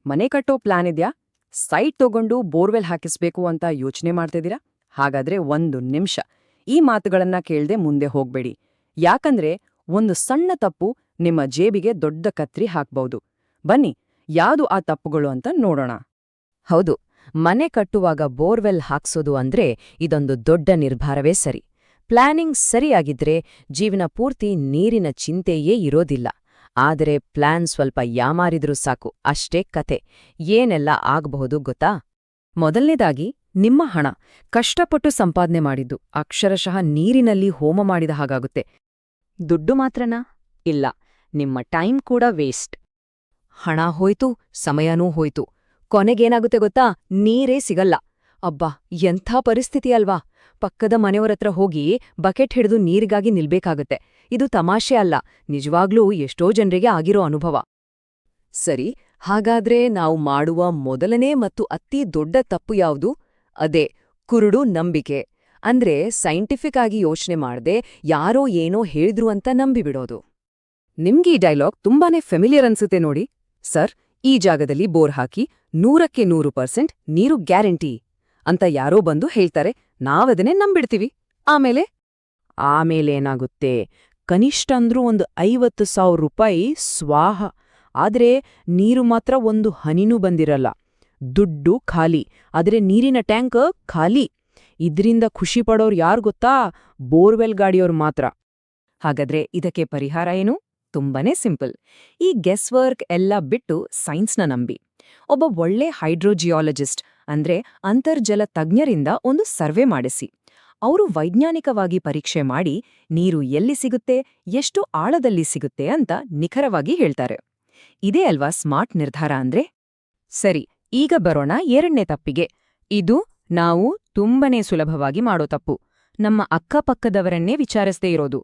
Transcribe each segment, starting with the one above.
ಮನೆ ಕಟ್ಟೋ ಪ್ಲಾನ್ ಇದ್ಯಾ? ಸೈಟ್ ತಗೊಂಡು ಬೋರ್ವೆಲ್ ಹಾಕಿಸ್ಬೇಕು ಅಂತ ಯೋಚನೆ ಮಾಡ್ತಿದ್ದೀರಾ? ಹಾಗಾದ್ರೆ ಒಂದು ನಿಮಿಷ ಈ ಮಾತುಗಳನ್ನ ಕೇಳ್ದೆ ಮುಂದೆ ಹೋಗ್ಬೇಡಿ. ಯಾಕಂದ್ರೆ ಒಂದು ಸಣ್ಣ ತಪ್ಪು ನಿಮ್ಮ ಜೇಬಿಗೆ ದೊಡ್ಡ ಕತ್ರಿ ಹಾಕ್ಬಹುದು. ಬನ್ನಿ, ಯಾವುದು ಆ ತಪ್ಪುಗಳು ಅಂತ ನೋಡೋಣ. ಹೌದು, ಮನೆ ಕಟ್ಟುವಾಗ ಬೋರ್ವೆಲ್ ಹಾಕ್ಸೋದು ಅಂದ್ರೆ ಇದೊಂದು ದೊಡ್ಡ ನಿರ್ಧಾರವೇ ಸರಿ. ಪ್ಲಾನಿಂಗ್ ಸರಿಯಾಗಿದ್ರೆ ಜೀವನ ಪೂರ್ತಿ ನೀರಿನ ಚಿಂತೆಯೇ ಇರೋದಿಲ್ಲ. ಆದರೆ ಪ್ಲಾನ್ ಸ್ವಲ್ಪ ಯಾಮಾರಿದ್ರೂ ಸಾಕು, ಅಷ್ಟೇ ಕತೆ. ಏನೆಲ್ಲ ಆಗಬಹುದು ಗೊತ್ತಾ? ಮೊದಲನೇದಾಗಿ, ನಿಮ್ಮ ಹಣ ಕಷ್ಟಪಟ್ಟು ಸಂಪಾದನೆ ಮಾಡಿದ್ದು ಅಕ್ಷರಶಃ ನೀರಿನಲ್ಲಿ ಹೋಮ ಮಾಡಿದ ಹಾಗಾಗುತ್ತೆ. ದುಡ್ಡು ಮಾತ್ರನಾ? ಇಲ್ಲ, ನಿಮ್ಮ ಟೈಮ್ ಕೂಡ ವೇಸ್ಟ್. ಹಣ ಹೋಯ್ತು, ಸಮಯನೂ ಹೋಯ್ತು. ಕೊನೆಗೇನಾಗುತ್ತೆ ಗೊತ್ತಾ? ನೀರೇ ಸಿಗಲ್ಲ. ಅಬ್ಬಾ, ಎಂಥ ಪರಿಸ್ಥಿತಿ ಅಲ್ವಾ? ಪಕ್ಕದ ಮನೆಯವರತ್ರ ಹೋಗಿ ಬಕೆಟ್ ಹಿಡಿದು ನೀರಿಗಾಗಿ ನಿಲ್ಬೇಕಾಗತ್ತೆ. ಇದು ತಮಾಷೆ ಅಲ್ಲ, ನಿಜವಾಗ್ಲೂ ಎಷ್ಟೋ ಜನರಿಗೆ ಆಗಿರೋ ಅನುಭವ. ಸರಿ, ಹಾಗಾದ್ರೆ ನಾವು ಮಾಡುವ ಮೊದಲನೇ ಮತ್ತು ಅತಿ ದೊಡ್ಡ ತಪ್ಪು ಯಾವುದು? ಅದೇ ಕುರುಡು ನಂಬಿಕೆ. ಅಂದ್ರೆ ಸೈಂಟಿಫಿಕ್ ಆಗಿ ಯೋಚನೆ ಮಾಡದೆ ಯಾರೋ ಏನೋ ಹೇಳಿದ್ರು ಅಂತ ನಂಬಿಬಿಡೋದು. ನಿಮ್ಗೆ ಈ ಡೈಲಾಗ್ ತುಂಬಾನೇ ಫೆಮಿಲಿಯರ್ ಅನ್ಸುತ್ತೆ ನೋಡಿ. ಸರ್, ಈ ಜಾಗದಲ್ಲಿ ಬೋರ್ ಹಾಕಿ 100ಕ್ಕೆ 100% ನೀರು ಗ್ಯಾರಂಟಿ ಅಂತ ಯಾರೋ ಬಂದು ಹೇಳ್ತಾರೆ, ನಾವದನ್ನೇ ನಂಬಿಡ್ತೀವಿ. ಆಮೇಲೇನಾಗುತ್ತೆ? ಕನಿಷ್ಠ ಅಂದ್ರೂ ಒಂದು 50,000 ರೂಪಾಯಿ ಸ್ವಾಹ. ಆದ್ರೆ ನೀರು ಮಾತ್ರ ಒಂದು ಹನಿನೂ ಬಂದಿರಲ್ಲ. ದುಡ್ಡು ಖಾಲಿ, ಆದ್ರೆ ನೀರಿನ ಟ್ಯಾಂಕ್ ಖಾಲಿ. ಇದ್ರಿಂದ ಖುಷಿ ಪಡೋರು ಯಾರು ಗೊತ್ತಾ? ಬೋರ್ವೆಲ್ ಗಾಡಿಯೋರು ಮಾತ್ರ. ಹಾಗಾದ್ರೆ ಇದಕ್ಕೆ ಪರಿಹಾರ ಏನು? ತುಂಬಾನೇ ಸಿಂಪಲ್. ಈ ಗೆಸ್ ವರ್ಕ್ ಎಲ್ಲ ಬಿಟ್ಟು ಸೈನ್ಸ್ನ ನಂಬಿ. ಒಬ್ಬ ಒಳ್ಳೆ ಹೈಡ್ರೋಜಿಯಾಲಜಿಸ್ಟ್ ಅಂದ್ರೆ ಅಂತರ್ಜಲ ತಜ್ಞರಿಂದ ಒಂದು ಸರ್ವೆ ಮಾಡಿಸಿ. ಅವರು ವೈಜ್ಞಾನಿಕವಾಗಿ ಪರೀಕ್ಷೆ ಮಾಡಿ ನೀರು ಎಲ್ಲಿ ಸಿಗುತ್ತೆ, ಎಷ್ಟು ಆಳದಲ್ಲಿ ಸಿಗುತ್ತೆ ಅಂತ ನಿಖರವಾಗಿ ಹೇಳ್ತಾರೆ. ಇದೇ ಅಲ್ವಾ ಸ್ಮಾರ್ಟ್ ನಿರ್ಧಾರ ಅಂದ್ರೆ? ಸರಿ, ಈಗ ಬರೋಣ ಎರಡನೇ ತಪ್ಪಿಗೆ. ಇದು ನಾವು ತುಂಬನೇ ಸುಲಭವಾಗಿ ಮಾಡೋ ತಪ್ಪು. ನಮ್ಮ ಅಕ್ಕಪಕ್ಕದವರನ್ನೇ ವಿಚಾರಿಸದೇ ಇರೋದು.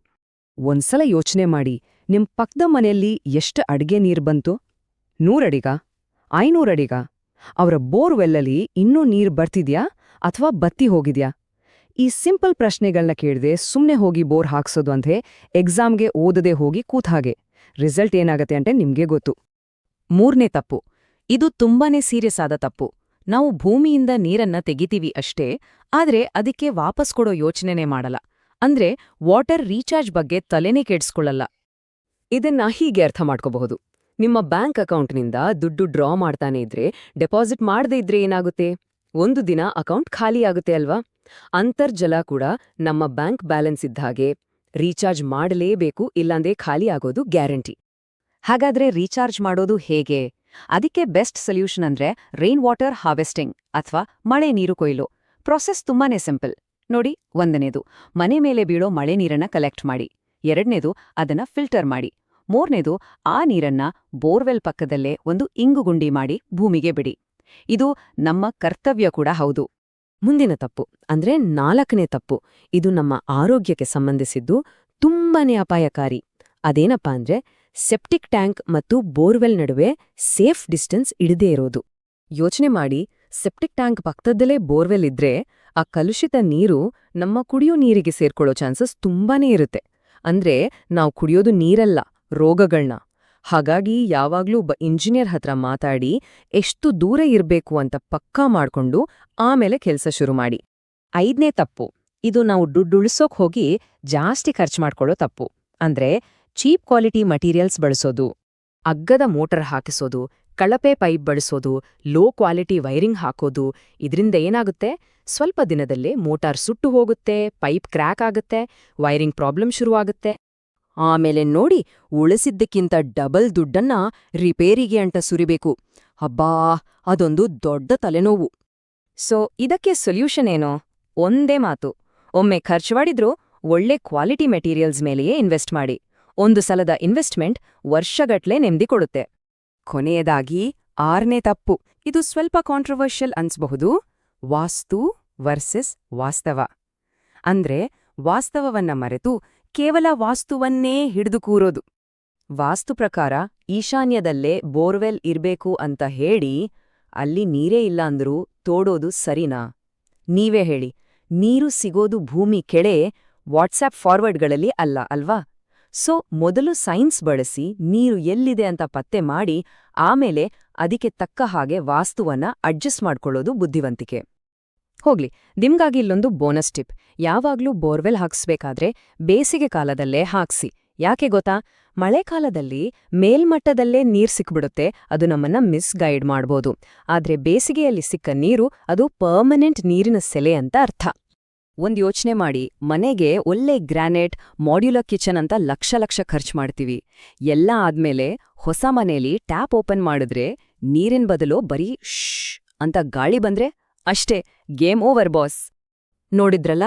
ಒಂದ್ಸಲ ಯೋಚನೆ ಮಾಡಿ, ನಿಮ್ ಪಕ್ಕದ ಮನೆಯಲ್ಲಿ ಎಷ್ಟು ಅಡ್ಗೆ ನೀರ್ ಬಂತು? 100 ಅಡಿಗ? 500 ಅಡಿಗ? ಅವರ ಬೋರ್ವೆಲ್ಲಲ್ಲಿ ಇನ್ನೂ ನೀರ್ ಬರ್ತಿದ್ಯಾ ಅಥವಾ ಬತ್ತಿ ಹೋಗಿದ್ಯಾ? ಈ ಸಿಂಪಲ್ ಪ್ರಶ್ನೆಗಳನ್ನ ಕೇಳದೆ ಸುಮ್ನೆ ಹೋಗಿ ಬೋರ್ ಹಾಕ್ಸೋದು ಅಂದ್ರೆ ಎಕ್ಸಾಮ್ಗೆ ಓದದೆ ಹೋಗಿ ಕೂತ್ ಹಾಗೆ. ರಿಸಲ್ಟ್ ಏನಾಗತ್ತೆ ಅಂದ್ರೆ ನಿಮ್ಗೆ ಗೊತ್ತು. ಮೂರನೇ ತಪ್ಪು, ಇದು ತುಂಬಾನೇ ಸೀರಿಯಸ್ ಆದ ತಪ್ಪು. ನಾವು ಭೂಮಿಯಿಂದ ನೀರನ್ನ ತೆಗಿತೀವಿ ಅಷ್ಟೇ, ಆದ್ರೆ ಅದಕ್ಕೆ ವಾಪಸ್ ಕೊಡೋ ಯೋಚನೆನೇ ಮಾಡಲ್ಲ. ಅಂದ್ರೆ ವಾಟರ್ ರೀಚಾರ್ಜ್ ಬಗ್ಗೆ ತಲೆನೇ ಕೆಡ್ಸ್ಕೊಳ್ಳಲ್ಲ. ಇದನ್ನ ಹೀಗೆ ಅರ್ಥ ಮಾಡ್ಕೋಬಹುದು. ನಿಮ್ಮ ಬ್ಯಾಂಕ್ ಅಕೌಂಟ್ನಿಂದ ದುಡ್ಡು ಡ್ರಾ ಮಾಡ್ತಾನೆ ಇದ್ರೆ, ಡೆಪಾಸಿಟ್ ಮಾಡದೇ ಇದ್ರೆ ಏನಾಗುತ್ತೆ? ಒಂದು ದಿನ ಅಕೌಂಟ್ ಖಾಲಿ ಆಗುತ್ತೆ ಅಲ್ವಾ? ಅಂತರ್ಜಲ ಕೂಡ ನಮ್ಮ ಬ್ಯಾಂಕ್ ಬ್ಯಾಲೆನ್ಸ್ ಇದ್ದ ಹಾಗೆ. ರೀಚಾರ್ಜ್ ಮಾಡಲೇಬೇಕು, ಇಲ್ಲಾಂದ್ರೆ ಖಾಲಿ ಆಗೋದು ಗ್ಯಾರಂಟಿ. ಹಾಗಾದ್ರೆ ರೀಚಾರ್ಜ್ ಮಾಡೋದು ಹೇಗೆ? ಅದಕ್ಕೆ ಬೆಸ್ಟ್ ಸೊಲ್ಯೂಷನ್ ಅಂದ್ರೆ ರೈನ್ ವಾಟರ್ ಹಾರ್ವೆಸ್ಟಿಂಗ್ ಅಥವಾ ಮಳೆ ನೀರು ಕೊಯ್ಲು. ಪ್ರೊಸೆಸ್ ತುಂಬಾನೇ ಸಿಂಪಲ್. ನೋಡಿ, ಒಂದನೇದು, ಮನೆ ಮೇಲೆ ಬೀಳೋ ಮಳೆ ನೀರನ್ನ ಕಲೆಕ್ಟ್ ಮಾಡಿ. ಎರಡನೇದು, ಅದನ್ನ ಫಿಲ್ಟರ್ ಮಾಡಿ. ಮೂರನೇದು, ಆ ನೀರನ್ನ ಬೋರ್ವೆಲ್ ಪಕ್ಕದಲ್ಲೇ ಒಂದು ಇಂಗುಗುಂಡಿ ಮಾಡಿ ಭೂಮಿಗೆ ಬಿಡಿ. ಇದು ನಮ್ಮ ಕರ್ತವ್ಯ ಕೂಡ ಹೌದು. ಮುಂದಿನ ತಪ್ಪು ಅಂದ್ರೆ 4ನೇ ತಪ್ಪು. ಇದು ನಮ್ಮ ಆರೋಗ್ಯಕ್ಕೆ ಸಂಬಂಧಿಸಿದ್ದು, ತುಂಬಾನೇ ಅಪಾಯಕಾರಿ. ಅದೇನಪ್ಪಾ ಅಂದ್ರೆ ಸೆಪ್ಟಿಕ್ ಟ್ಯಾಂಕ್ ಮತ್ತು ಬೋರ್ವೆಲ್ ನಡುವೆ ಸೇಫ್ ಡಿಸ್ಟೆನ್ಸ್ ಇಡದೇ ಇರೋದು. ಯೋಚನೆ ಮಾಡಿ, ಸೆಪ್ಟಿಕ್ ಟ್ಯಾಂಕ್ ಪಕ್ಕದಲ್ಲೇ ಬೋರ್ವೆಲ್ ಇದ್ರೆ ಆ ಕಲುಷಿತ ನೀರು ನಮ್ಮ ಕುಡಿಯೋ ನೀರಿಗೆ ಸೇರ್ಕೊಳ್ಳೋ ಚಾನ್ಸಸ್ ತುಂಬಾನೇ ಇರುತ್ತೆ. ಅಂದ್ರೆ ನಾವು ಕುಡಿಯೋದು ನೀರಲ್ಲ, ರೋಗಗಳ್ನ. ಹಾಗಾಗಿ ಯಾವಾಗ್ಲೂ ಇಂಜಿನಿಯರ್ ಹತ್ರ ಮಾತಾಡಿ ಎಷ್ಟು ದೂರ ಇರ್ಬೇಕು ಅಂತ ಪಕ್ಕಾ ಮಾಡ್ಕೊಂಡು ಆಮೇಲೆ ಕೆಲ್ಸ ಶುರು ಮಾಡಿ. 5ನೇ ತಪ್ಪು, ಇದು ನಾವು ದುಡ್ಡು ಉಳಿಸೋಕ್ ಹೋಗಿ ಜಾಸ್ತಿ ಖರ್ಚು ಮಾಡ್ಕೊಳ್ಳೋ ತಪ್ಪು. ಅಂದ್ರೆ ಚೀಪ್ ಕ್ವಾಲಿಟಿ ಮಟೀರಿಯಲ್ಸ್ ಬಳಸೋದು. ಅಗ್ಗದ ಮೋಟರ್ ಹಾಕಿಸೋದು, ಕಳಪೆ ಪೈಪ್ ಬಳಸೋದು, ಲೋ ಕ್ವಾಲಿಟಿ ವೈರಿಂಗ್ ಹಾಕೋದು. ಇದ್ರಿಂದ ಏನಾಗುತ್ತೆ? ಸ್ವಲ್ಪ ದಿನದಲ್ಲೇ ಮೋಟಾರ್ ಸುಟ್ಟು ಹೋಗುತ್ತೆ, ಪೈಪ್ ಕ್ರ್ಯಾಕ್ ಆಗುತ್ತೆ, ವೈರಿಂಗ್ ಪ್ರಾಬ್ಲಮ್ ಶುರುವಾಗುತ್ತೆ. ಆಮೇಲೆ ನೋಡಿ, ಉಳಿಸಿದ್ದಕ್ಕಿಂತ ಡಬಲ್ ದುಡ್ಡನ್ನ ರಿಪೇರಿಗೆ ಅಂಟ ಸುರಿಬೇಕು. ಅಬ್ಬಾ, ಅದೊಂದು ದೊಡ್ಡ ತಲೆನೋವು. ಸೊ ಇದಕ್ಕೆ ಸೊಲ್ಯೂಷನ್ ಏನೋ? ಒಂದೇ ಮಾತು, ಒಮ್ಮೆ ಖರ್ಚು ಮಾಡಿದ್ರೂ ಒಳ್ಳೆ ಕ್ವಾಲಿಟಿ ಮೆಟೀರಿಯಲ್ಸ್ ಮೇಲೆಯೇ ಇನ್ವೆಸ್ಟ್ ಮಾಡಿ. ಒಂದು ಸಲದ ಇನ್ವೆಸ್ಟ್ಮೆಂಟ್ ವರ್ಷಗಟ್ಲೆ ನೆಮ್ಮದಿ ಕೊಡುತ್ತೆ. ಕೊನೆಯದಾಗಿ 6ನೇ ತಪ್ಪು. ಇದು ಸ್ವಲ್ಪ ಕಾಂಟ್ರವರ್ಷಿಯಲ್ ಅನ್ಸ್ಬಹುದು. ವಾಸ್ತು ವರ್ಸಸ್ ವಾಸ್ತವ. ಅಂದ್ರೆ ವಾಸ್ತವವನ್ನ ಮರೆತು ಕೇವಲ ವಾಸ್ತುವನ್ನೇ ಹಿಡಿದು ಕೂರೋದು. ವಾಸ್ತು ಪ್ರಕಾರ ಈಶಾನ್ಯದಲ್ಲೇ ಬೋರ್ವೆಲ್ ಇರ್ಬೇಕು ಅಂತ ಹೇಳಿ ಅಲ್ಲಿ ನೀರೇ ಇಲ್ಲ ಅಂದ್ರೂ ತೋಡೋದು ಸರಿನಾ? ನೀವೇ ಹೇಳಿ. ನೀರು ಸಿಗೋದು ಭೂಮಿ ಕೆಳೆ, ವಾಟ್ಸ್ಆಪ್ ಫಾರ್ವರ್ಡ್ಗಳಲ್ಲಿ ಅಲ್ಲ ಅಲ್ವಾ? ಸೊ ಮೊದಲು ಸೈನ್ಸ್ ಬಳಸಿ ನೀರು ಎಲ್ಲಿದೆ ಅಂತ ಪತ್ತೆ ಮಾಡಿ ಆಮೇಲೆ ಅದಕ್ಕೆ ತಕ್ಕ ಹಾಗೆ ವಾಸ್ತುವನ್ನ ಅಡ್ಜಸ್ಟ್ ಮಾಡ್ಕೊಳ್ಳೋದು ಬುದ್ಧಿವಂತಿಕೆ. ಹೋಗ್ಲಿ, ನಿಮ್ಗಾಗಿ ಇಲ್ಲೊಂದು ಬೋನಸ್ ಟಿಪ್. ಯಾವಾಗ್ಲೂ ಬೋರ್ವೆಲ್ ಹಾಕ್ಸ್ಬೇಕಾದ್ರೆ ಬೇಸಿಗೆ ಕಾಲದಲ್ಲೇ ಹಾಕ್ಸಿ. ಯಾಕೆ ಗೊತ್ತಾ? ಮಳೆಕಾಲದಲ್ಲಿ ಮೇಲ್ಮಟ್ಟದಲ್ಲೇ ನೀರ್ ಸಿಕ್ಬಿಡುತ್ತೆ, ಅದು ನಮ್ಮನ್ನ ಮಿಸ್ಗೈಡ್ ಮಾಡ್ಬೋದು. ಆದ್ರೆ ಬೇಸಿಗೆಯಲ್ಲಿ ಸಿಕ್ಕ ನೀರು ಅದು ಪರ್ಮನೆಂಟ್ ನೀರಿನ ಸೆಲೆ ಅಂತ ಅರ್ಥ. ಒಂದ್ ಯೋಚನೆ ಮಾಡಿ, ಮನೆಗೆ ಒಳ್ಳೆ ಗ್ರಾನೈಟ್ ಮಾಡ್ಯುಲರ್ ಕಿಚನ್ ಅಂತ ಲಕ್ಷ ಖರ್ಚು ಮಾಡ್ತೀವಿ. ಎಲ್ಲ ಆದ್ಮೇಲೆ ಹೊಸ ಮನೇಲಿ ಟ್ಯಾಪ್ ಓಪನ್ ಮಾಡಿದ್ರೆ ನೀರಿನ ಬದಲು ಬರೀ ಶ್ ಅಂತ ಗಾಳಿ ಬಂದ್ರೆ ಅಷ್ಟೇ, ಗೇಮ್ ಓವರ್ ಬಾಸ್. ನೋಡಿದ್ರಲ್ಲ,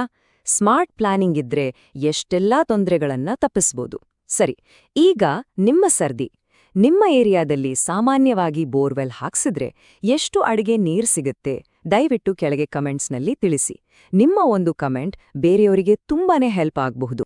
ಸ್ಮಾರ್ಟ್ ಪ್ಲಾನಿಂಗ್ ಇದ್ರೆ ಎಷ್ಟೆಲ್ಲಾ ತೊಂದರೆಗಳನ್ನ ತಪ್ಪಿಸ್ಬೋದು. ಸರಿ, ಈಗ ನಿಮ್ಮ ಸರ್ದಿ. ನಿಮ್ಮ ಏರಿಯಾದಲ್ಲಿ ಸಾಮಾನ್ಯವಾಗಿ ಬೋರ್ವೆಲ್ ಹಾಕ್ಸಿದ್ರೆ ಎಷ್ಟು ಅಡಿಗೆ ನೀರ್ ಸಿಗುತ್ತೆ? ದಯವಿಟ್ಟು ಕೆಳಗೆ ಕಮೆಂಟ್ಸ್ನಲ್ಲಿ ತಿಳಿಸಿ. ನಿಮ್ಮ ಒಂದು ಕಮೆಂಟ್ ಬೇರೆಯವರಿಗೆ ತುಂಬಾನೇ ಹೆಲ್ಪ್ ಆಗಬಹುದು.